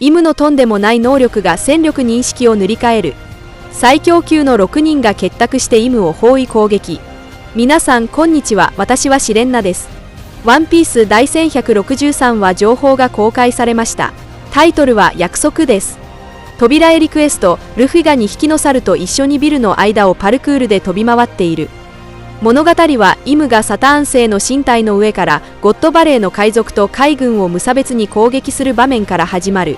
イムのとんでもない能力が戦力認識を塗り替える。最強級の6人が結託してイムを包囲攻撃。皆さんこんにちは、私はシレンナです。ワンピース第1163話情報が公開されました。タイトルは約束です。扉へリクエスト。ルフィが2匹の猿と一緒にビルの間をパルクールで飛び回っている。物語はイムがサターン星の身体の上からゴッドバレーの海賊と海軍を無差別に攻撃する場面から始まる。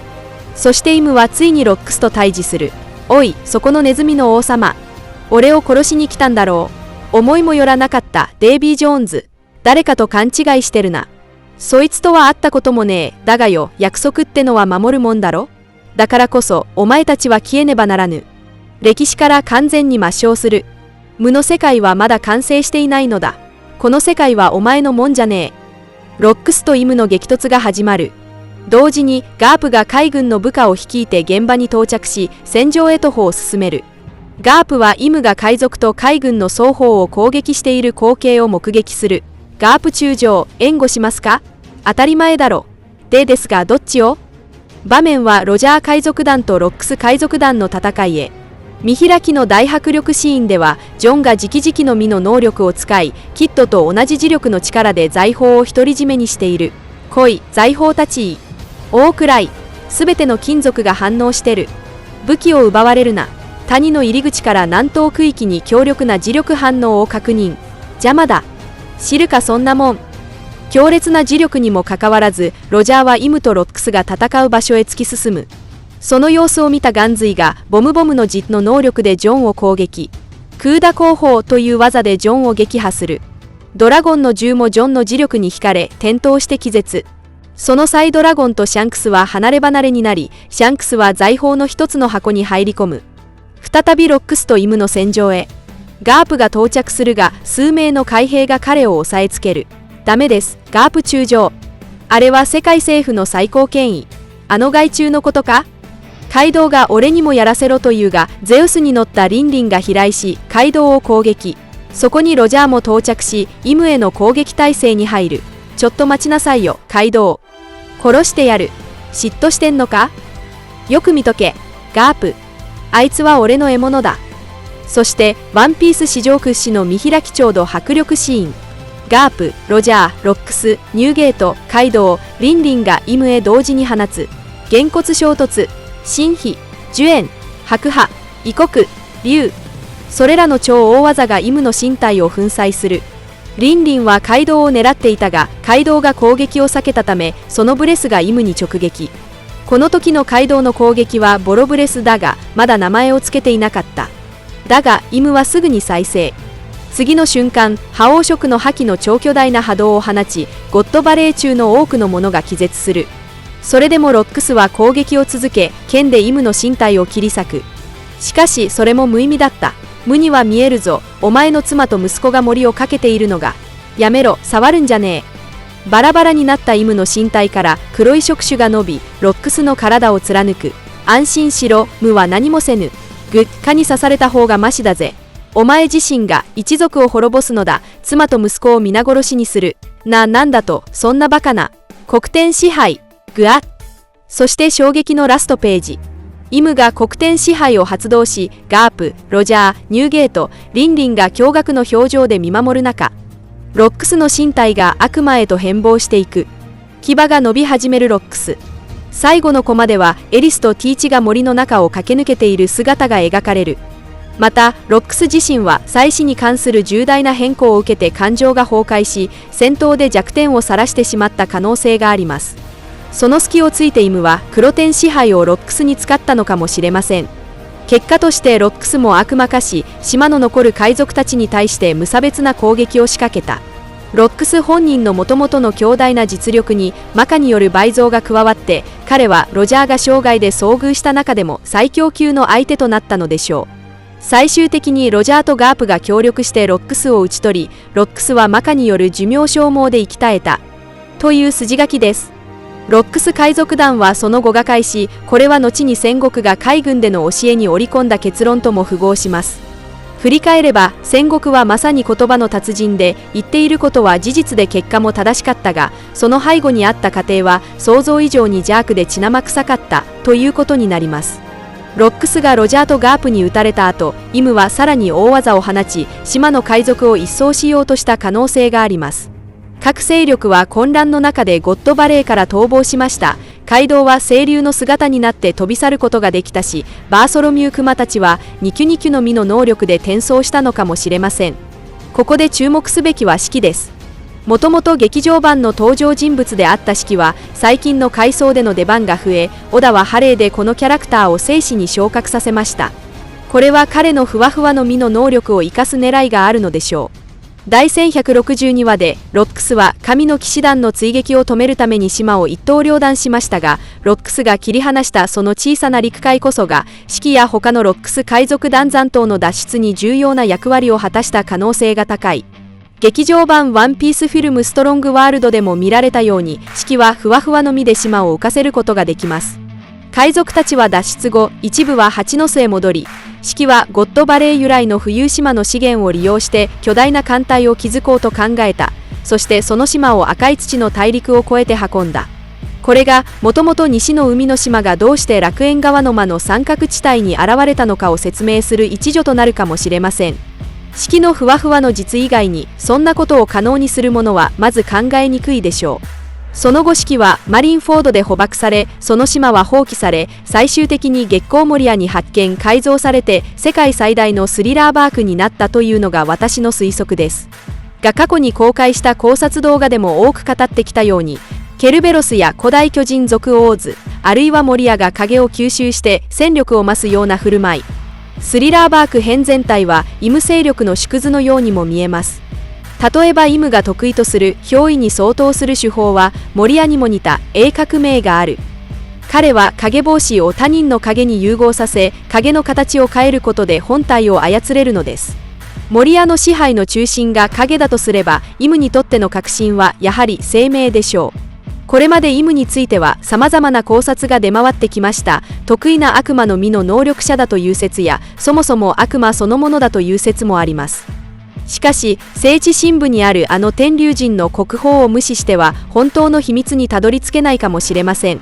そしてイムはついにロックスと対峙する。おい、そこのネズミの王様。俺を殺しに来たんだろう。思いもよらなかった。デイビー・ジョーンズ。誰かと勘違いしてるな。そいつとは会ったこともねえ。だがよ、約束ってのは守るもんだろ。だからこそ、お前たちは消えねばならぬ。歴史から完全に抹消する。無の世界はまだ完成していないのだ。この世界はお前のもんじゃねえ。ロックスとイムの激突が始まる。同時にガープが海軍の部下を率いて現場に到着し、戦場へと歩を進める。ガープはイムが海賊と海軍の双方を攻撃している光景を目撃する。ガープ中将、援護しますか？当たり前だろ。ですがどっちを？場面はロジャー海賊団とロックス海賊団の戦いへ。見開きの大迫力シーンでは、ジョンが直々の実の能力を使い、キッドと同じ磁力の力で財宝を独り占めにしている。来い、財宝たち。大くらい。すべての金属が反応してる。武器を奪われるな。谷の入り口から南東区域に強力な磁力反応を確認。邪魔だ。知るかそんなもん。強烈な磁力にもかかわらず、ロジャーはイムとロックスが戦う場所へ突き進む。その様子を見たガンズイがボムの実の能力でジョンを攻撃。空打工法という技でジョンを撃破する。ドラゴンの銃もジョンの磁力に惹かれ転倒して気絶。その際ドラゴンとシャンクスは離れ離れになり、シャンクスは財宝の一つの箱に入り込む。再びロックスとイムの戦場へ。ガープが到着するが、数名の海兵が彼を押さえつける。ダメです、ガープ中将。あれは世界政府の最高権威。あの害虫のことか？カイドウが俺にもやらせろというが、ゼウスに乗ったリンリンが飛来し、カイドウを攻撃。そこにロジャーも到着し、イムへの攻撃態勢に入る。ちょっと待ちなさいよ、カイドウ。殺してやる。嫉妬してんのか？よく見とけ、ガープ。あいつは俺の獲物だ。そして、ワンピース史上屈指の見開きちょうど迫力シーン。ガープ、ロジャー、ロックス、ニューゲート、カイドウ、リンリンがイムへ同時に放つ。げんこつ衝突。神秘、呪炎、白破、異国、竜。それらの超大技がイムの身体を粉砕する。リンリンはカイドウを狙っていたが、カイドウが攻撃を避けたため、そのブレスがイムに直撃。この時のカイドウの攻撃はボロブレスだが、まだ名前を付けていなかった。だが、イムはすぐに再生。次の瞬間、覇王色の覇気の超巨大な波動を放ち、ゴッドバレー中の多くの者が気絶する。それでもロックスは攻撃を続け、剣でイムの身体を切り裂く。しかし、それも無意味だった。無には見えるぞ、お前の妻と息子が森をかけているのが。やめろ、触るんじゃねえ。バラバラになったイムの身体から黒い触手が伸び、ロックスの体を貫く。安心しろ、無は何もせぬ。ぐっかに刺された方がマシだぜ。お前自身が一族を滅ぼすのだ。妻と息子を皆殺しにする。なんだと、そんなバカな。黒天支配。ぐあっ。そして衝撃のラストページ。イムが黒天支配を発動し、ガープ、ロジャー、ニューゲート、リンリンが驚愕の表情で見守る中、ロックスの身体が悪魔へと変貌していく。牙が伸び始めるロックス。最後のコマではエリスとティーチが森の中を駆け抜けている姿が描かれる。またロックス自身は妻子に関する重大な変更を受けて感情が崩壊し、戦闘で弱点を晒してしまった可能性があります。その隙をついてイムは黒天支配をロックスに使ったのかもしれません。結果としてロックスも悪魔化し、島の残る海賊たちに対して無差別な攻撃を仕掛けた。ロックス本人の元々の強大な実力にマカによる倍増が加わって、彼はロジャーが生涯で遭遇した中でも最強級の相手となったのでしょう。最終的にロジャーとガープが協力してロックスを討ち取り、ロックスはマカによる寿命消耗で生き絶えたという筋書きです。ロックス海賊団はその後瓦解し、これは後に戦国が海軍での教えに織り込んだ結論とも符合します。振り返れば戦国はまさに言葉の達人で、言っていることは事実で結果も正しかったが、その背後にあった過程は想像以上に邪悪で血生臭かったということになります。ロックスがロジャーとガープに撃たれた後、イムはさらに大技を放ち、島の海賊を一掃しようとした可能性があります。各勢力は混乱の中でゴッドバレーから逃亡しました。カイドウは清流の姿になって飛び去ることができたし、バーソロミュークマたちはニキュニキュの実の能力で転送したのかもしれません。ここで注目すべきはシキです。もともと劇場版の登場人物であったシキは最近の回想での出番が増え、オダはハレーでこのキャラクターを生死に昇格させました。これは彼のふわふわの実の能力を生かす狙いがあるのでしょう。第1162話でロックスは神の騎士団の追撃を止めるために島を一刀両断しましたが、ロックスが切り離したその小さな陸海こそがシキや他のロックス海賊団残党の脱出に重要な役割を果たした可能性が高い。劇場版ワンピースフィルムストロングワールドでも見られたように、シキはふわふわの実で島を浮かせることができます。海賊たちは脱出後、一部は蜂の巣へ戻り、シキはゴッドバレー由来の浮遊島の資源を利用して巨大な艦隊を築こうと考えた。そしてその島を赤い土の大陸を越えて運んだ。これがもともと西の海の島がどうして楽園側の間の三角地帯に現れたのかを説明する一助となるかもしれません。シキのふわふわの実以外にそんなことを可能にするものはまず考えにくいでしょう。その後シキはマリンフォードで捕獲され、その島は放棄され、最終的に月光モリアに発見改造されて世界最大のスリラーバークになったというのが私の推測ですが、過去に公開した考察動画でも多く語ってきたように、ケルベロスや古代巨人族オーズ、あるいはモリアが影を吸収して戦力を増すような振る舞い、スリラーバーク編全体はイム勢力の縮図のようにも見えます。例えばイムが得意とする憑依に相当する手法はモリアにも似た鋭革命がある。彼は影帽子を他人の影に融合させ、影の形を変えることで本体を操れるのです。モリアの支配の中心が影だとすれば、イムにとっての核心はやはり生命でしょう。これまでイムについては様々な考察が出回ってきました。得意な悪魔の実の能力者だという説や、そもそも悪魔そのものだという説もあります。しかし聖地深部にあるあの天龍神の国宝を無視しては本当の秘密にたどり着けないかもしれません。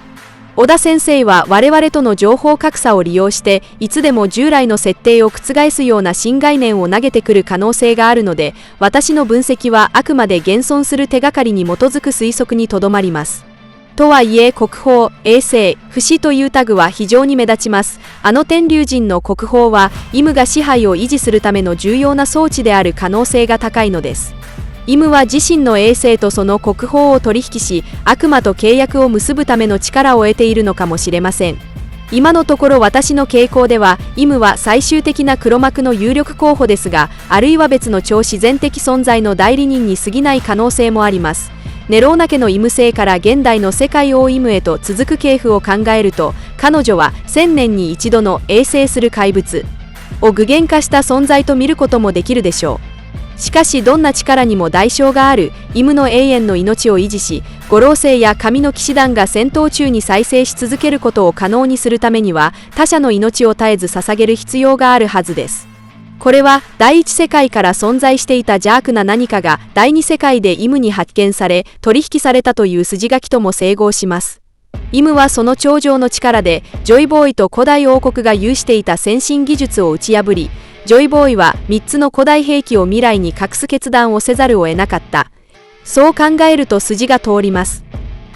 小田先生は我々との情報格差を利用していつでも従来の設定を覆すような新概念を投げてくる可能性があるので、私の分析はあくまで現存する手がかりに基づく推測にとどまります。とはいえ国宝、衛星、不死というタグは非常に目立ちます。あの天龍神の国宝はイムが支配を維持するための重要な装置である可能性が高いのです。イムは自身の衛星とその国宝を取引し、悪魔と契約を結ぶための力を得ているのかもしれません。今のところ私の傾向ではイムは最終的な黒幕の有力候補ですが、あるいは別の超自然的存在の代理人に過ぎない可能性もあります。ネローナ家のイム星から現代の世界王イムへと続く系譜を考えると、彼女は1000年に一度の衛星する怪物を具現化した存在と見ることもできるでしょう。しかしどんな力にも代償がある。イムの永遠の命を維持し、五老星や神の騎士団が戦闘中に再生し続けることを可能にするためには、他者の命を絶えず捧げる必要があるはずです。これは第一世界から存在していた邪悪な何かが第二世界でイムに発見され取引されたという筋書きとも整合します。イムはその頂上の力でジョイボーイと古代王国が有していた先進技術を打ち破り、ジョイボーイは3つの古代兵器を未来に隠す決断をせざるを得なかった。そう考えると筋が通ります。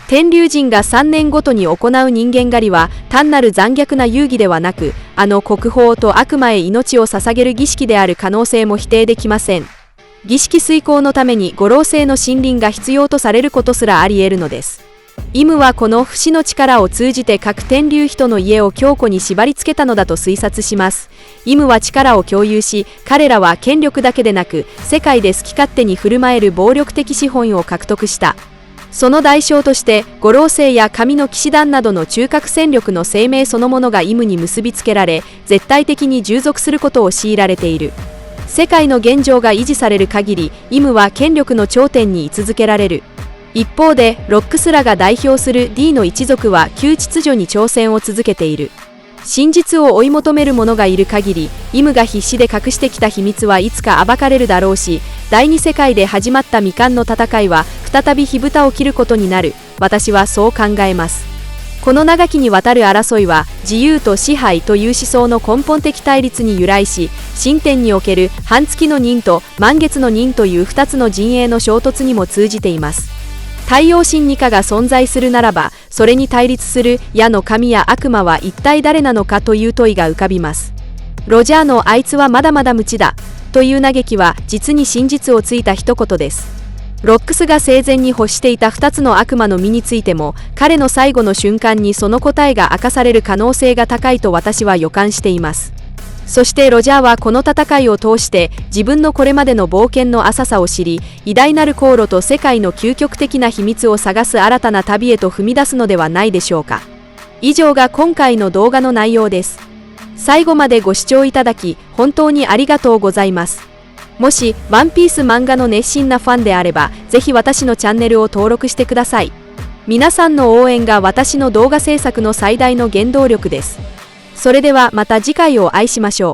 天龍神が3年ごとに行う人間狩りは単なる残虐な遊戯ではなく、あの国宝と悪魔へ命を捧げる儀式である可能性も否定できません。儀式遂行のために五老星の森林が必要とされることすらあり得るのです。イムはこの不死の力を通じて各天竜人の家を強固に縛り付けたのだと推察します。イムは力を共有し、彼らは権力だけでなく世界で好き勝手に振る舞える暴力的資本を獲得した。その代償として五老星や神の騎士団などの中核戦力の生命そのものがイムに結びつけられ、絶対的に従属することを強いられている。世界の現状が維持される限り、イムは権力の頂点に居続けられる。一方でロックスらが代表する D の一族は旧秩序に挑戦を続けている。真実を追い求める者がいる限り、イムが必死で隠してきた秘密はいつか暴かれるだろうし、第二世界で始まった未完の戦いは再び火蓋を切ることになる。私はそう考えます。この長きにわたる争いは、自由と支配という思想の根本的対立に由来し、神典における半月の任と満月の任という2つの陣営の衝突にも通じています。太陽神二家が存在するならば、それに対立する矢の神や悪魔は一体誰なのかという問いが浮かびます。ロジャーのあいつはまだまだ無知だという嘆きは実に真実をついた一言です。ロックスが生前に欲していた2つの悪魔の実についても、彼の最後の瞬間にその答えが明かされる可能性が高いと私は予感しています。そしてロジャーはこの戦いを通して自分のこれまでの冒険の浅さを知り、偉大なる航路と世界の究極的な秘密を探す新たな旅へと踏み出すのではないでしょうか。以上が今回の動画の内容です。最後までご視聴いただき本当にありがとうございます。もしワンピース漫画の熱心なファンであれば、ぜひ私のチャンネルを登録してください。皆さんの応援が私の動画制作の最大の原動力です。それではまた次回をお会いしましょう。